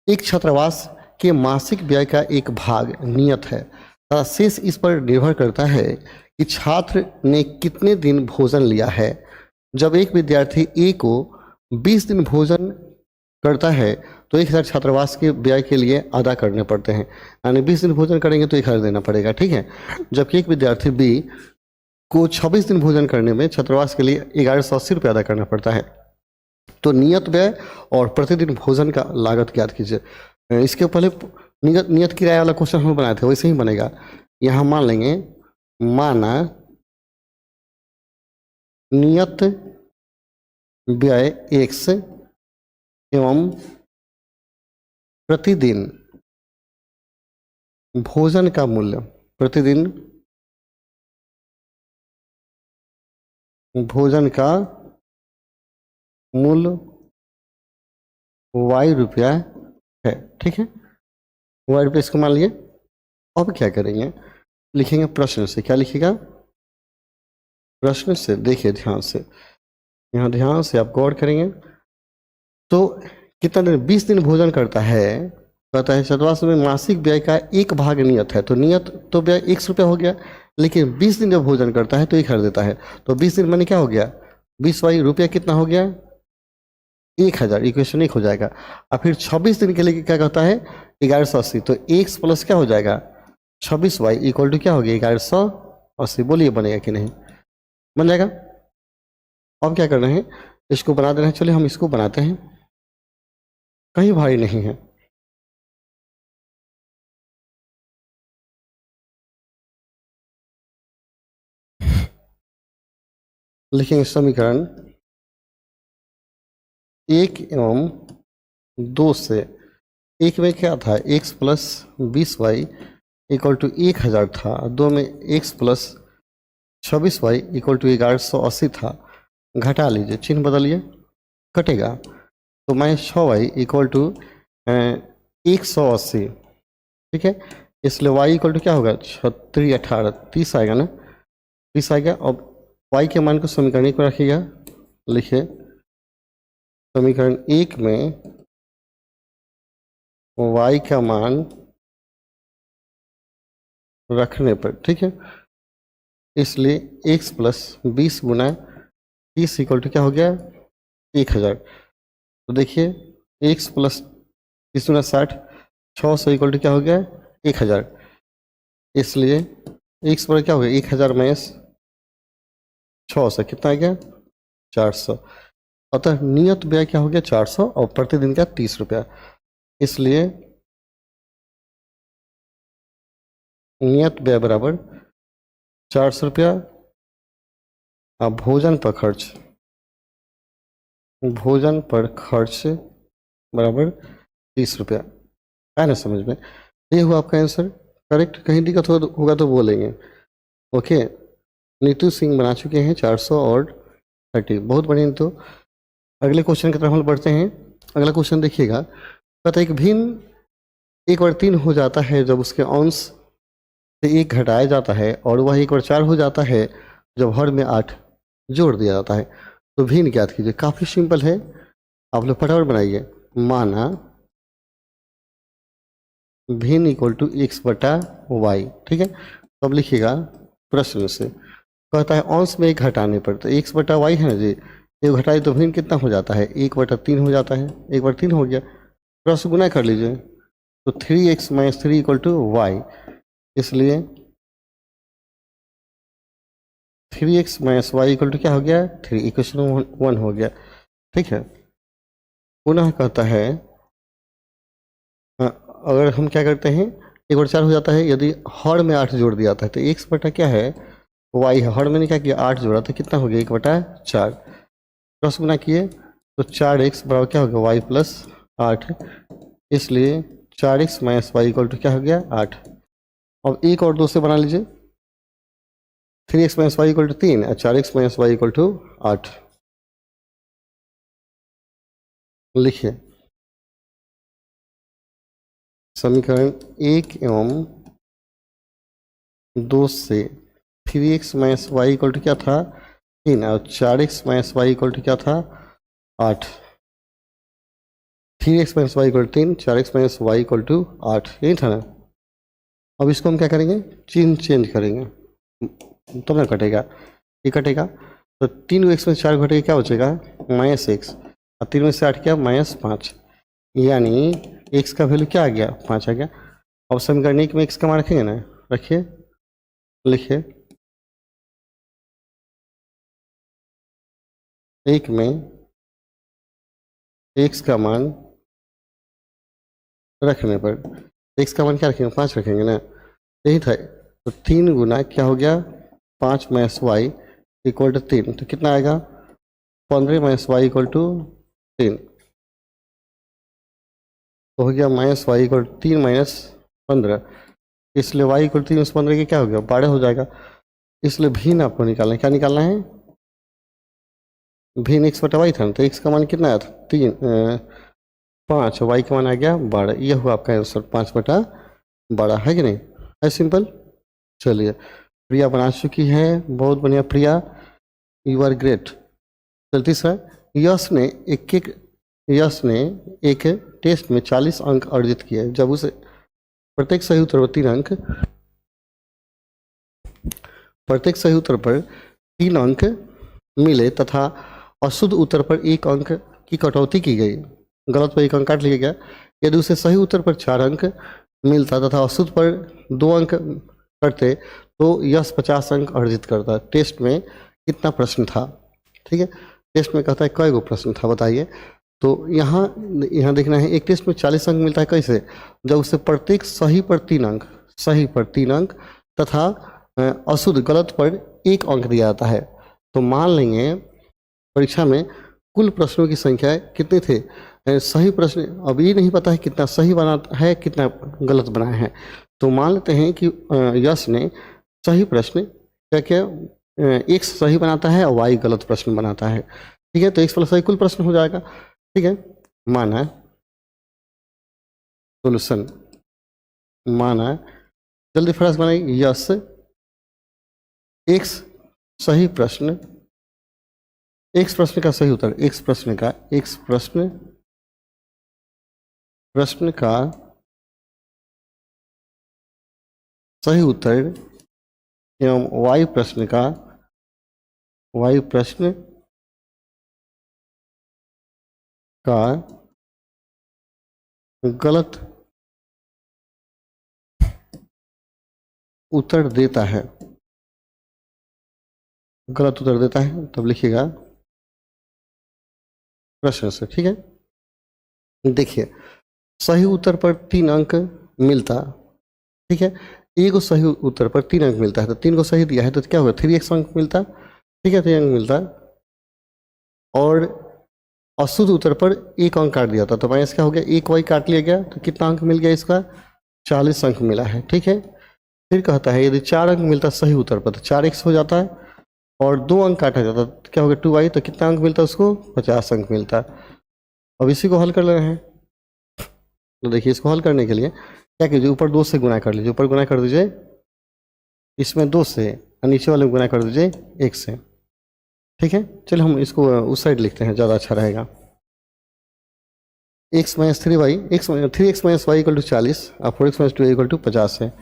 एक छात्रावास के मासिक व्यय का एक भाग नियत है तथा शेष इस पर निर्भर करता है कि छात्र ने कितने दिन भोजन लिया है। जब एक विद्यार्थी ए को 20 दिन भोजन करता है तो 1000 छात्रावास के व्यय के लिए अदा करने पड़ते हैं, यानी 20 दिन भोजन करेंगे तो 1000 देना पड़ेगा, ठीक है। जबकि एक विद्यार्थी बी को 26 दिन भोजन करने में छात्रावास के लिए 1180 रुपये अदा करना पड़ता है। तो नियत व्यय और प्रतिदिन भोजन का लागत ज्ञात कीजिए। इसके पहले नियत किराया वाला क्वेश्चन हम बनाए थे, वैसे ही बनेगा। यहाँ मान लेंगे, माना नियत व्यय x एवं प्रतिदिन भोजन का मूल्य, प्रतिदिन भोजन का मूल्य y रुपया है, ठीक है, y रुपये इसको मान लिए। अब क्या करेंगे, लिखेंगे प्रश्न से, क्या लिखेगा प्रश्न से, देखिए ध्यान से, यहाँ ध्यान से आप गौर करेंगे। तो कितना दिन 20 दिन भोजन करता है, कहता है छात्रावास में मासिक व्यय का एक भाग नियत है, तो नियत तो व्यय 100 रुपया हो गया, लेकिन 20 दिन जब भोजन करता है तो 1000 देता है, तो 20 दिन मैंने क्या हो गया 20 वाई रुपया कितना हो गया 1000, इक्वेशन 1 हो जाएगा। और फिर 26 दिन के लिए क्या कहता है 1180, तो x प्लस क्या हो जाएगा 26y इक्वल टू क्या हो गया 1180, बोलिए बनेगा कि नहीं, बन जाएगा। अब क्या करना है, इसको बना देना है, चलिए हम इसको बनाते हैं, कहीं भारी नहीं है। लिखेंगे समीकरण 1 एवं 2 से, एक में क्या था x plus 20y equal to 1000 था, 2 में x plus 26y equal to 1180 था, घटा लीजिए, चिन्ह बदलिए, कटेगा, तो -6y इक्वल टू 180, ठीक है, इसलिए y इक्वल टू क्या होगा 36 18 30 आएगा ना, 30 आएगा। अब y के मान को समीकरण 1 में रखिएगा, लिखिए समीकरण 1 में y का मान रखने पर, ठीक है, इसलिए x प्लस 20 गुना 30 इक्वल टू क्या हो गया 1000। तो देखिए x प्लस 30 गुना 60, 600 इक्वल टू क्या हो गया 1000, इसलिए x पर क्या हो गया 1000 माइनस 600 कितना आ गया 400, अतः नियत व्यय क्या हो गया 400 और प्रतिदिन का 30 रुपया, इसलिए नियत व्यय बराबर 400 रुपया और भोजन पर खर्च बराबर 30 रुपया, है ना समझ में। ये हुआ आपका आंसर। करेक्ट, कहीं दिक्कत होगा तो बोलेंगे। ओके, नीतू सिंह बना चुके हैं 400 और 30, बहुत बढ़िया। तो अगले क्वेश्चन की तरफ हम बढ़ते हैं। अगला क्वेश्चन देखिएगा, कहता है एक भिन्न 1/3 हो जाता है जब उसके अंश से 1 घटाया जाता है, और वह 1/4 हो जाता है जब हर में 8 जोड़ दिया जाता है। तो भिन्न ज्ञात कीजिए। काफ़ी सिंपल है, आप लोग फटाफट बनाइए। माना भिन्न इक्वल टू x/y, ठीक है। तो अब लिखिएगा प्रश्न से, कहता है अंश में 1 घटाने पर, तो x/y है ना जी, ये घटाए तो भिन्न कितना हो जाता है, 1/3 हो जाता है। 1/3 हो गया, क्रॉस गुना कर लीजिए, तो 3x - 3 इक्वल टू y, इसलिए 3x - y इक्वल टू क्या हो गया, 3, इक्वेशन 1 हो गया, ठीक है। पुनः कहता है अगर हम क्या करते हैं, 1/4 हो जाता है यदि हर में 8 जोड़ दिया जाता है, तो x बटा क्या है, y है, हर मैंने क्या किया 8 जोड़ा, तो कितना हो गया 1/4, क्रॉस गुना किए तो 4x बराबर क्या हो गया y प्लस 8, इसलिए 4x - y इक्वल टू क्या हो गया 8। अब 1 और 2 से बना लीजिए, 3x - y इक्वल टू 3 और 4x - y इक्वल टू 8। लिखिए समीकरण 1 एवं 2 से 3x - y इक्वल टू क्या था 3 और 4x - y इक्वल टू क्या था 8। 3x - y equal to 3, 4x - y equal to 8, यही था ना। अब इसको हम क्या करेंगे, चिन्ह चेंज करेंगे तो ना कटेगा, ये कटेगा तो 3 x में 4 घटेगा, क्या बचेगा -x, और 3 में से 8 क्या -5, यानी x का वैल्यू क्या आ गया 5 आ गया। अब समीकरण 1 में x का मान रखेंगे ना, रखिए, लिखिए 1 में x का मान रखने पर, x का मान क्या रखेंगे 5 रखेंगे ना, यही था। तो 3 गुना क्या हो गया 5 - y इक्वल टू 3, तो कितना आएगा 15 - y इक्वल टू 3, तो हो गया -y इक्वल 3 - 15, इसलिए y इक्वल 3 - 15 के क्या हो गया 12 हो जाएगा। इसलिए भिन्न आपको निकालना है, क्या निकालना है, भिन्न x/y था, तो x का मान कितना आया था 5, y का मान आ गया 12, यह हुआ आपका आंसर 5/12, है कि नहीं, है सिंपल। चलिए, प्रिया बना चुकी है, बहुत बढ़िया प्रिया, यू आर ग्रेट। चल तीसरा, यश ने एक टेस्ट में 40 अंक अर्जित किए जब उसे प्रत्येक सही उत्तर पर 3 अंक मिले तथा अशुद्ध उत्तर पर 1 अंक की कटौती की गई, गलत पर 1 अंक काट लिया गया। यदि उसे सही उत्तर पर 4 अंक मिलता तथा अशुद्ध पर 2 अंक करते तो यश 50 अंक अर्जित करता। टेस्ट में कितना प्रश्न था, ठीक है, टेस्ट में कहता है कई गो प्रश्न था बताइए। तो यहाँ देखना है, एक टेस्ट में 40 अंक मिलता है कैसे, जब उसे प्रत्येक सही पर 3 अंक, सही पर 3 अंक तथा अशुद्ध गलत पर 1 अंक दिया जाता है। तो मान लेंगे परीक्षा में कुल प्रश्नों की संख्या कितने थे, सही प्रश्न अब ये नहीं पता है कितना सही बना है कितना गलत बनाया है, तो मान लेते हैं कि यश ने सही प्रश्न क्या क्या एक सही बनाता है और वाई गलत प्रश्न बनाता है, ठीक है, तो x + y कुल प्रश्न हो जाएगा, ठीक है। माना सोल्यूशन, माना जल्दी फटाफट बनाइए, यश x सही प्रश्न, x प्रश्न का सही उत्तर, x प्रश्न का सही उत्तर एवं y प्रश्न का गलत उत्तर देता है, गलत उत्तर देता है, तब लिखिएगा प्रश्न से, ठीक है। देखिए सही उत्तर पर 3 अंक मिलता, ठीक है, एक सही उत्तर पर 3 अंक मिलता है, तो 3 को सही दिया है तो क्या होगा 3x अंक मिलता, ठीक है, 3 अंक मिलता, और अशुद्ध उत्तर पर 1 अंक काट दिया था, तो माइनस क्या हो गया 1 y काट लिया गया, तो कितना अंक मिल गया इसका 40 अंक मिला है, ठीक है। फिर कहता है यदि 4 अंक मिलता सही उत्तर पर तो 4x हो जाता है, और 2 अंक काटा जाता तो क्या होगा 2y, तो कितना अंक मिलता है उसको 50 अंक मिलता है। अब इसी को हल कर ले रहे हैं। तो देखिए इसको हल करने के लिए क्या कीजिए, ऊपर 2 से गुना कर लीजिए, ऊपर गुना कर दीजिए इसमें 2 से, और नीचे वाले में गुना कर दीजिए 1 से। ठीक है, चलिए हम इसको उस साइड लिखते हैं, ज़्यादा अच्छा रहेगा। x minus 3y, 3x minus y equal to 40 और 4x माइनस 2 इक्वल टू 50 है।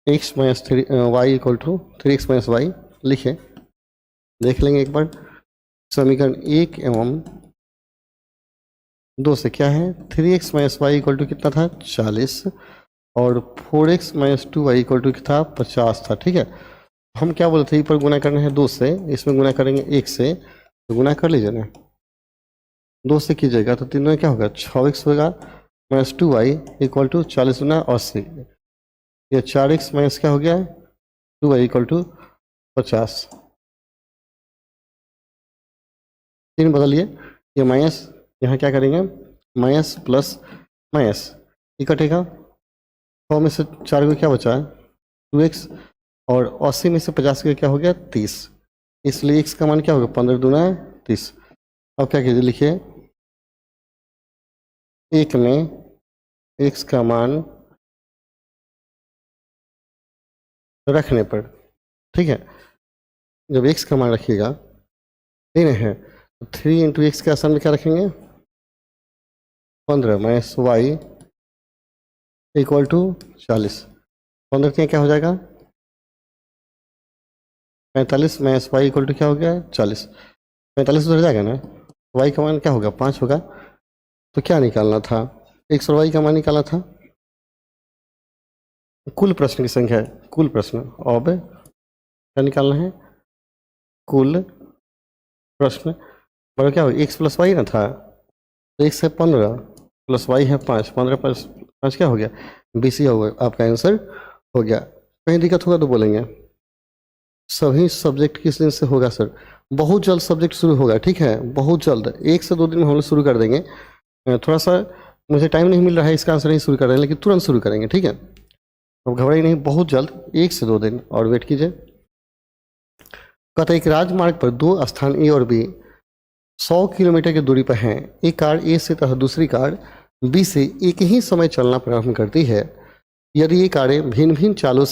x minus 3y equal to 3x minus y लिखे, देख लेंगे एक बार। समीकरण 1 एवं 2 से क्या है, 3x minus y equal to कितना था 40, और 4x minus 2y equal to था 50 था। ठीक है, हम क्या बोले थे, ऊपर गुना करना है 2 से, इसमें गुना करेंगे 1 से, तो गुना कर लीजिए ना, 2 से कीजिएगा तो 3 में क्या होगा 6x होगा, माइनस 2y इक्वल टू 40 गुना 80, ये 4x माइनस क्या हो गया 2y इक्वल टू 50। 3 बदलिए, ये माइनस, यहाँ क्या करेंगे माइनस प्लस माइनस, ये कटेगा, 100 में से 4 को क्या बचा 2x, और 80 में से 50 का क्या हो गया 30, इसलिए x का मान क्या होगा 15 दूना 30। अब क्या कीजिए, लिखिए 1 में x का मान रखने पर, ठीक है, जब x का मान रखिएगा, नहीं है, 3 इंटू एक्स के आसान में क्या रखेंगे 15 माइनस वाई इक्वल टू 40, 15 के क्या हो जाएगा 45 माइनस वाई इक्वल टू क्या हो गया 40, 45 उधर जाएगा ना, वाई का मान क्या होगा 5 होगा, तो क्या निकालना था x और y का मान निकालना था, कुल प्रश्न की संख्या है, कुल प्रश्न। अब क्या निकालना है कुल प्रश्न, बड़ा क्या होगा x प्लस वाई ना था, तो x है 15 प्लस वाई है 5, 15 प्लस 5 क्या हो गया 20 ही होगा, आपका आंसर हो गया। कहीं दिक्कत होगा तो बोलेंगे। सभी सब्जेक्ट किस दिन से होगा सर, बहुत जल्द सब्जेक्ट शुरू होगा, ठीक है, बहुत जल्द, 1 से 2 दिन में हम लोग शुरू कर देंगे। थोड़ा सा मुझे टाइम नहीं मिल रहा है, इसका आंसर नहीं शुरू कर रहे हैं, लेकिन तुरंत शुरू करेंगे, ठीक है, अब घबराइए नहीं, बहुत जल्द 1 से 2 दिन और वेट कीजिए। कहता है एक राजमार्ग पर 2 स्थान ए और बी 100 किलोमीटर की दूरी पर हैं। एक कार ए से तथा दूसरी कार बी से एक ही समय चलना प्रारंभ करती है। यदि ये कारें भिन्न भिन्न चालों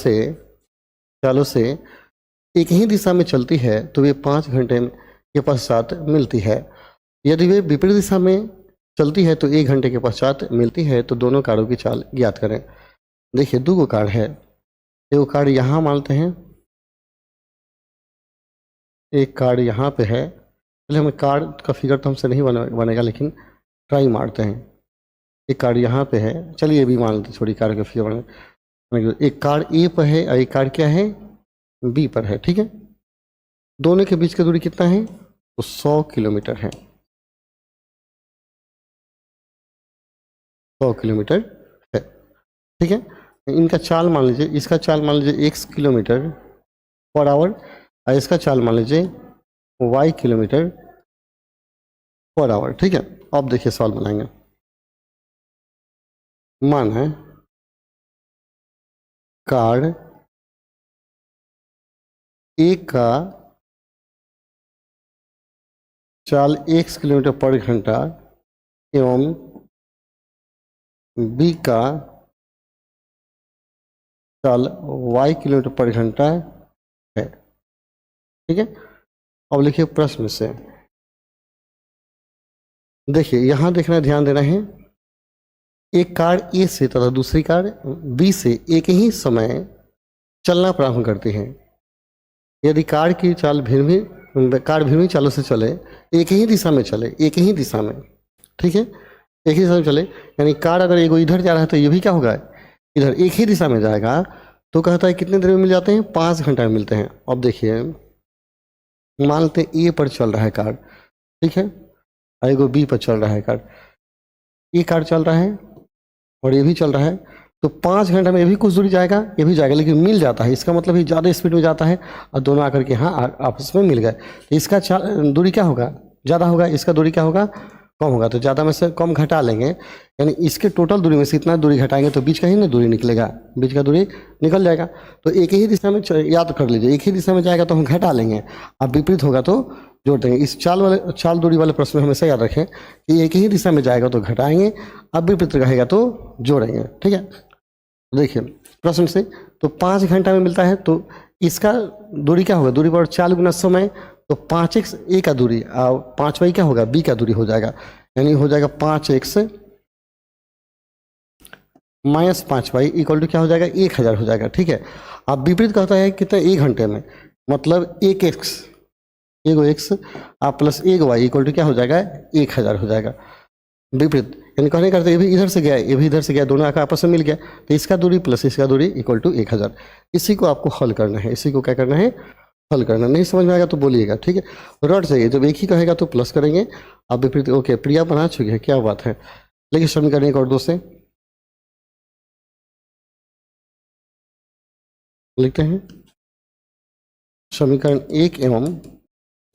से एक ही दिशा में चलती है तो वे 5 घंटे के पश्चात मिलती है। यदि वे विपरीत दिशा में चलती है तो 1 घंटे के पश्चात मिलती है। तो दोनों कारों की चाल ज्ञात करें। देखिए 2 कार है, एक कार यहाँ मानते हैं, एक कार यहाँ पे है। चलिए हमें कार का फिगर तो हमसे नहीं बनेगा, लेकिन ट्राई मारते हैं। एक कार यहाँ पे है, चलिए ये भी मान लेते, छोटी कार का फिगर बने। एक कार ए पर है और एक कार क्या है बी पर है, ठीक है। दोनों के बीच की दूरी कितना है तो 100 किलोमीटर है, 100 किलोमीटर है, ठीक है। इनका चाल मान लीजिए, इसका चाल मान लीजिए x किलोमीटर पर आवर और इसका चाल मान लीजिए y किलोमीटर पर आवर, ठीक है। अब देखिए सवाल बनाएंगे। मान है कार ए का चाल x किलोमीटर पर घंटा एवं बी का चाल y किलोमीटर पर घंटा है, ठीक है। अब लिखिए प्रश्न से, देखिए यहां देखना, ध्यान देना है। एक कार ए से तथा दूसरी कार बी से एक ही समय चलना प्रारंभ करती है। यदि कार की चाल भिन्न चालों से चले, एक ही दिशा में चले, एक ही दिशा में, ठीक है, एक ही दिशा में चले, यानी कार अगर एगो इधर जा रहा है तो ये भी क्या होगा इधर एक ही दिशा में जाएगा। तो कहता है कितने देर में मिल जाते हैं 5 घंटा में मिलते हैं। अब देखिए मान लेते हैं ए पर चल रहा है कार, ठीक है, और एगो बी पर चल रहा है कार। ये कार चल रहा है और ये भी चल रहा है, तो 5 घंटा में ये भी कुछ दूरी जाएगा, ये भी जाएगा, लेकिन मिल जाता है। इसका मतलब ये ज़्यादा स्पीड में जाता है और दोनों आकर के यहाँ आपस में मिल गए। तो इसका दूरी क्या होगा ज़्यादा होगा, इसका दूरी क्या होगा कम होगा, तो ज़्यादा में से कम घटा लेंगे, यानी इसके टोटल दूरी में से इतना दूरी घटाएंगे तो बीच का ही ना दूरी निकलेगा, बीच का दूरी निकल जाएगा। तो एक ही दिशा में याद कर लीजिए, एक ही दिशा में जाएगा तो हम घटा लेंगे, अब विपरीत होगा तो जोड़ देंगे। इस चाल दूरी वाले प्रश्न में हमेशा याद रखें कि एक ही दिशा में जाएगा तो घटाएंगे, अब विपरीत रहेगा तो जोड़ेंगे, ठीक है। देखिए प्रश्न से, तो 5 घंटा में मिलता है, तो इसका दूरी क्या होगा, दूरी पर 4 गुना समय, तो 5x ए का दूरी और 5y क्या होगा, बी का दूरी हो जाएगा, यानी हो जाएगा 5x minus 5y equal to क्या हो जाएगा, 1000 हो जाएगा, ठीक है। अब विपरीत कहता है कितना, 1 घंटे में, मतलब एक एक्स आप प्लस एक वाई इक्वल टू क्या हो जाएगा, 1000 हो जाएगा। विपरीत यानी कहने करते ये भी इधर से गया, ये भी इधर से गया, दोनों आकर आपस में मिल गया, तो इसका दूरी प्लस इसका दूरी इक्वल टू 1000। इसी को आपको हल करना है, इसी को क्या करना है, हल करना। नहीं समझ में आएगा तो बोलिएगा, ठीक है। रट जाइए, जब एक ही कहेगा तो प्लस करेंगे, आप विपरीत। ओके, प्रिया बना चुके हैं, क्या बात है। लेकिन समीकरण एक और दो से लिखते हैं, समीकरण 1 एवं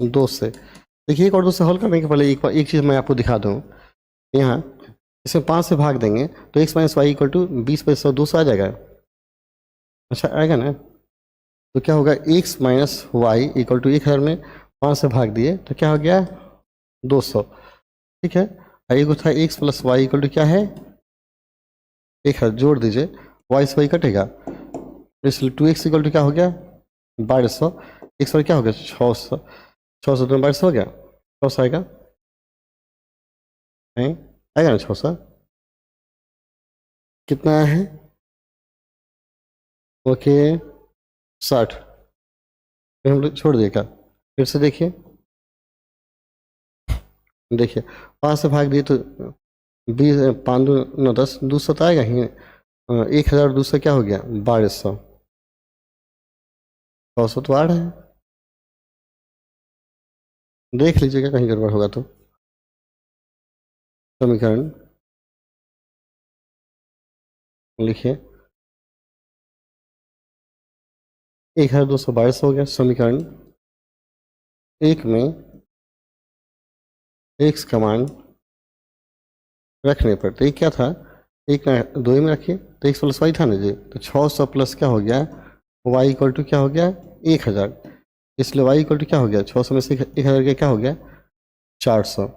2 से। देखिए एक और दो से हल करने के पहले एक चीज़ मैं आपको दिखा दूँ, यहाँ इसमें 5 से भाग देंगे तो x minus y equal to 20/100 आ जाएगा। अच्छा आएगा ना, तो क्या होगा, x minus y equal to 1000 में 5 से भाग दिए तो क्या हो गया, 200, ठीक है। और एक था x plus y equal to क्या है, 1000, जोड़ दीजिए, वाई से वाई कटेगा, इसलिए 2x इक्वल टू क्या हो गया, 1200, x पर क्या हो गया, 600, 600 तो 1200 हो गया, 600 आएगा, नहीं आएगा ना, 600 कितना है, ओके 60, फिर हम लोग छोड़ दिएगा। फिर से देखिए, देखिए 5 से भाग दिए तो 20, 5 9 10, 200 तो आएगा ही, 1200 क्या हो गया, 1200, 600 तो आ रहा है, देख लीजिएगा कहीं गड़बड़ होगा तो। समीकरण लिखिए, 1222 हो गया। समीकरण 1 में x का मान रखने पर, तो ये क्या था, एक में 2 में रखिए, तो x प्लस वाई था ना जी, तो 600 प्लस क्या हो गया, y इक्वल टू क्या हो गया, 1000, इसलिए y इक्वल टू क्या हो गया, 600 में से 1000 का क्या हो गया, 400,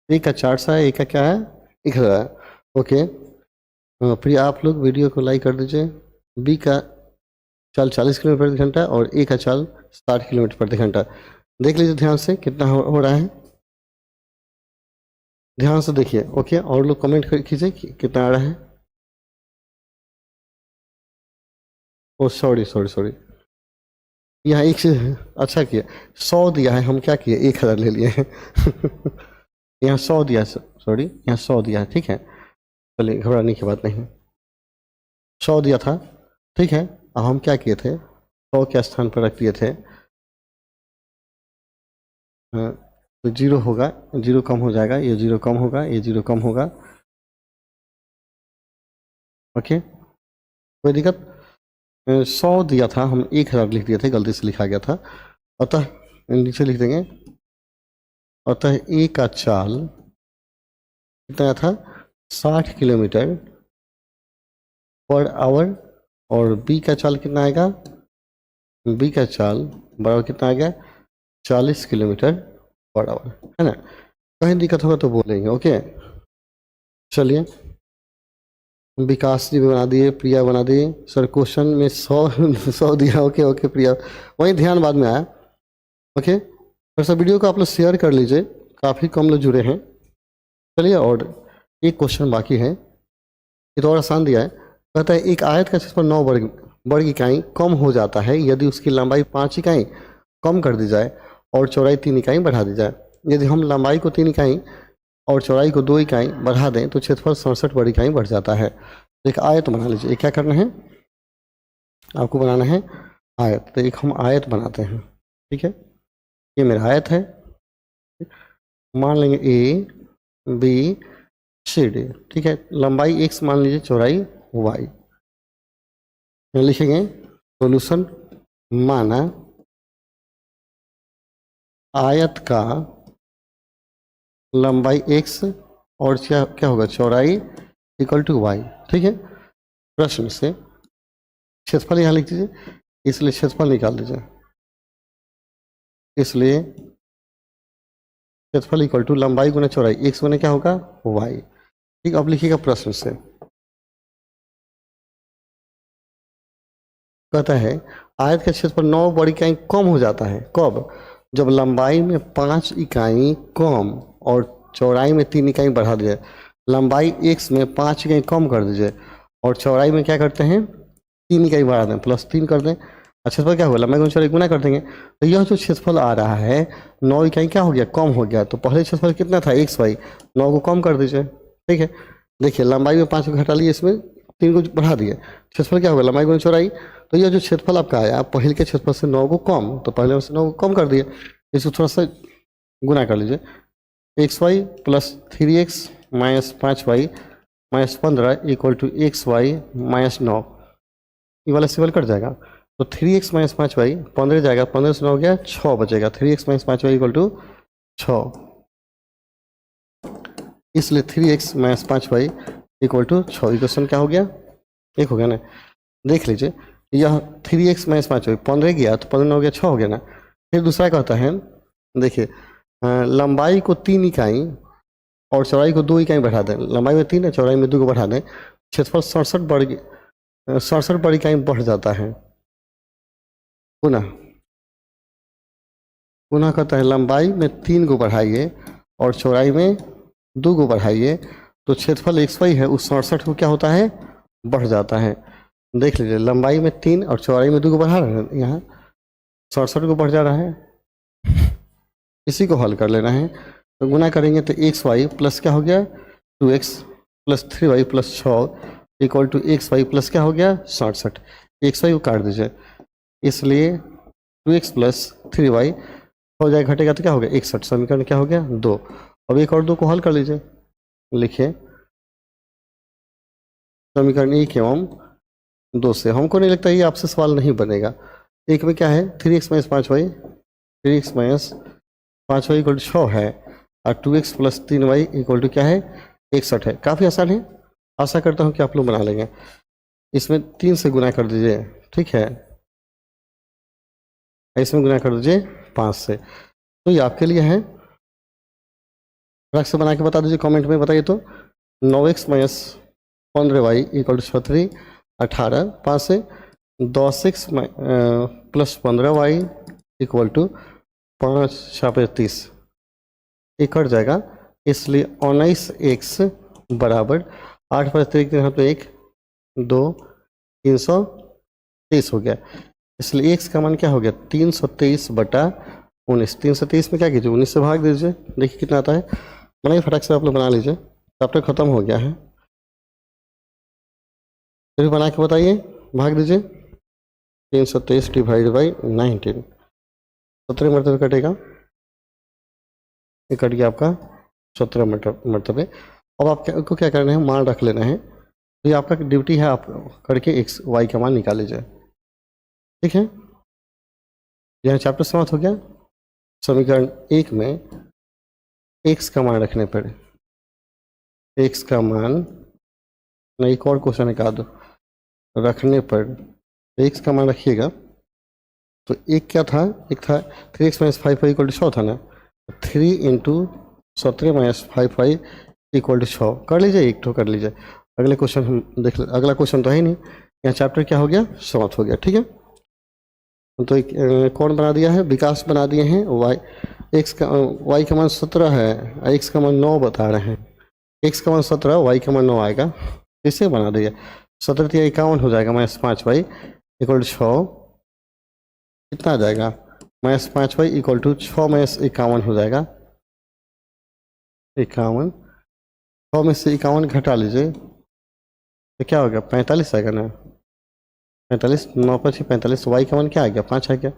एक का 400 है, एक का क्या है, 1000 है। ओके, प्रिय आप लोग वीडियो को लाइक कर दीजिए। बी का चाल 40 किलोमीटर प्रति घंटा और ए का चाल 60 किलोमीटर प्रति घंटा। देख लीजिए ध्यान से कितना हो रहा है, ध्यान से देखिए। ओके, और लोग कमेंट कीजिए कि कितना आ रहा है। ओ सॉरी सॉरी सॉरी, यहाँ एक से अच्छा किया, 100 दिया है, हम क्या किए, 1000 ले लिए हैं यहाँ 100 दिया है, सॉरी यहाँ 100 दिया है, ठीक है, चलिए घबराने की बात नहीं, 100 दिया था, ठीक है। अब हम क्या किए थे, 100 के स्थान पर रख दिए थे, तो 0 होगा, 0 कम हो जाएगा, ये 0 कम होगा, ये 0 कम होगा। ओके, कोई दिक्कत, 100 दिया था, हम 1000 लिख दिए थे, गलती से लिखा गया था, अतः नीचे लिख देंगे, अतः ए का चाल कितना था, 60 किलोमीटर पर आवर, और बी का चाल कितना आएगा, बी का चाल बराबर कितना आ गया, 40 किलोमीटर पर आवर, है ना। कहीं दिक्कत होगा तो बोलेंगे। ओके, चलिए, विकास जी बना दिए, प्रिया बना दिए, सर क्वेश्चन में 100 दिया, ओके ओके प्रिया, वही ध्यान बाद में आया। ओके, और सर वीडियो को आप लोग शेयर कर लीजिए, काफ़ी कम लोग जुड़े हैं। चलिए, और एक क्वेश्चन बाकी है, ये तो और आसान दिया है, कहता है एक आयत का क्षेत्रफल 9 वर्ग इकाई कम हो जाता है यदि उसकी लंबाई 5 इकाई कम कर दी जाए और चौड़ाई 3 इकाई बढ़ा दी जाए। यदि हम लंबाई को 3 इकाई और चौड़ाई को 2 इकाई बढ़ा दें तो क्षेत्रफल 67 वर्ग इकाई बढ़ जाता है। तो एक आयत बना लीजिए, क्या करना है आपको, बनाना है आयत, तो एक हम आयत बनाते हैं, ठीक है। ये मेरा आयत है, मान लेंगे ए बी सी डी, ठीक है। लंबाई x मान लीजिए, चौड़ाई y, लिखेंगे सॉल्यूशन, माना आयत का लंबाई x और क्या क्या होगा, चौड़ाई इक्वल टू y। ठीक है, प्रश्न से क्षेत्रफल यहाँ लिख दीजिए, इसलिए क्षेत्रफल निकाल दीजिए, इसलिए क्षेत्रफल इक्वल टू लंबाई गुना चौड़ाई, x गुना क्या होगा, y। ठीक, अब लिखिएगा प्रश्न से, कहता है आयत का क्षेत्रफल 9 बड़ी इकाई कम हो जाता है, कब, जब लंबाई में 5 इकाई कम और चौड़ाई में 3 इकाई बढ़ा दीजिए। लंबाई x में 5 इकाई कम कर दीजिए और चौड़ाई में क्या करते हैं, 3 इकाई बढ़ा दें, +3 कर दें। क्षेत्रफल क्या होगा, लंबाई गुना चौड़ाई गुना कर देंगे, तो यह जो क्षेत्रफल आ रहा है 9 इकाई क्या हो गया, कम हो गया। तो पहले क्षेत्रफल कितना था, XY, 9 को कम कर दीजिए। ठीक है, देखिए लंबाई में 5 को घटा लिए, इसमें 3 को बढ़ा दिए, क्षेत्रफल क्या होगा, लंबाई गुना चौड़ाई। तो यह जो क्षेत्रफल आपका आया, पहले के क्षेत्रफल से 9 को कम, तो पहले से 9 को कम कर दिए, इसको थोड़ा सा गुना कर लीजिए, XY + 3x - 5y - 15 = XY - 9, ये वाला सिंबल कट जाएगा। तो 3x - 5y 15 जाएगा, 15 से 9 हो गया 6 बचेगा, 3x - 5y = 6, इसलिए 3x - 5y = 6। इक्वेशन क्या हो गया, एक हो गया ना। देख लीजिए, यह 3x - 5y 15 गया, तो 15 हो गया 6 हो गया ना। फिर दूसरा कहता है, देखिए लंबाई को 3 इकाई और चौड़ाई को 2 इकाई बढ़ा दें, लंबाई में 3 है, चौड़ाई में 2 को बढ़ा दें, क्षेत्रफल 67 बड़ी इकाई बढ़ जाता है। पुनः कहता है लंबाई में 3 को बढ़ाइए और चौड़ाई में 2 को बढ़ाइए, तो क्षेत्रफल XY है उस 67 को क्या होता है, बढ़ जाता है। देख लीजिए, लंबाई में 3 और चौड़ाई में 2 को बढ़ा रहे हैं, यहाँ 67 को बढ़ जा रहा है, इसी को हल कर लेना है। तो गुना करेंगे तो XY प्लस क्या हो गया, 2x + 3y + 6 = XY प्लस क्या हो गया, 67। XY को काट दीजिए, इसलिए 2x + 3y हो जाए, घटेगा तो क्या हो गया, 61। समीकरण क्या हो गया, 2। अब एक और 2 को हल कर लीजिए, लिखिए समीकरण 1 एवं 2 से। हमको नहीं लगता ये आपसे सवाल नहीं बनेगा। एक में क्या है, 3x - 5y 5y = 6 है, और 2x + 3y = क्या है, 61 है। काफ़ी आसान है, आशा करता हूँ कि आप लोग बना लेंगे। इसमें 3 से गुना कर दीजिए, ठीक है, इसमें गुना कर दीजिए 5 से। तो ये आपके लिए है, फटाक से बना के बता दीजिए, कमेंट में बताइए। तो 9x - 15y = 36, 18, 5 से 10x + 15y = 5 × 30, ये कट जाएगा, इसलिए 19x बराबर 8 पर 3 यहाँ पे 1 2 323 हो गया। इसलिए x का मान क्या हो गया, 323/19। 323 में क्या कीजिए, 19 से भाग दीजिए, देखिए कितना आता है। बनाइए फटाक से, आप लोग बना लीजिए, चैप्टर खत्म हो गया है। फिर बना के बताइए, भाग दीजिए, 323 / 19, 17 मरतबे कटेगा, ये कट गया आपका 17 मरतबे। अब आपको क्या करना है, मान रख लेना है। तो ये आपका ड्यूटी है, आप करके x y का मान निकाल लीजिए, ठीक है। यह चैप्टर समाप्त हो गया। समीकरण 1 में x का मान रखने पर, x का मान नहीं, एक और क्वेश्चन निकाल दो, रखने पर x का मान रखिएगा। तो एक क्या था, एक था 3x - 5y = 6 था ना, 3 × 17 - 5y = 6 कर लीजिए, एक तो कर लीजिए। अगले क्वेश्चन हम देख ले, अगला क्वेश्चन तो है ही नहीं, यहाँ चैप्टर क्या हो गया, समाप्त हो गया, ठीक है। तो एक कौन बना दिया है, विकास बना दिए हैं। y का मान 17 है, x का मान 9 बता रहे हैं। x का मान 17, y का मान 9 आएगा, इसे बना दिया। 17 × 51 हो जाएगा, -5y = 6, कितना आ जाएगा, -5y = 6 में से 51 हो जाएगा, 51, 6 में से 51 घटा लीजिए, तो क्या हो गया, 45 आएगा ना, 45, 9 × 5 = 45, वाई का मान क्या आ गया, 5 आ गया।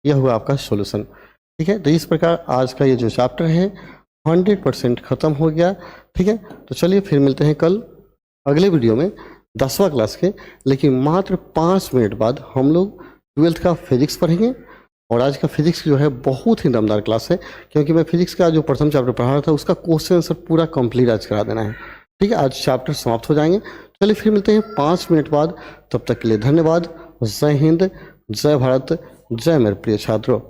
यह हुआ आपका सोल्यूशन, ठीक है। तो इस प्रकार आज का ये जो चैप्टर है 100% ख़त्म हो गया, ठीक है। तो चलिए फिर मिलते हैं कल अगले वीडियो में 10वां क्लास के, लेकिन मात्र 5 मिनट बाद हम लोग 12th का फिजिक्स पढ़ेंगे और आज का फिजिक्स जो है बहुत ही दमदार क्लास है, क्योंकि मैं फिजिक्स का जो प्रथम चैप्टर पढ़ा रहा था उसका क्वेश्चन आंसर पूरा कंप्लीट आज करा देना है। ठीक है, आज चैप्टर समाप्त हो जाएंगे। चलिए फिर मिलते हैं 5 मिनट बाद। तब तक के लिए धन्यवाद। जय हिंद, जय भारत, जय मेरे प्रिय छात्रों।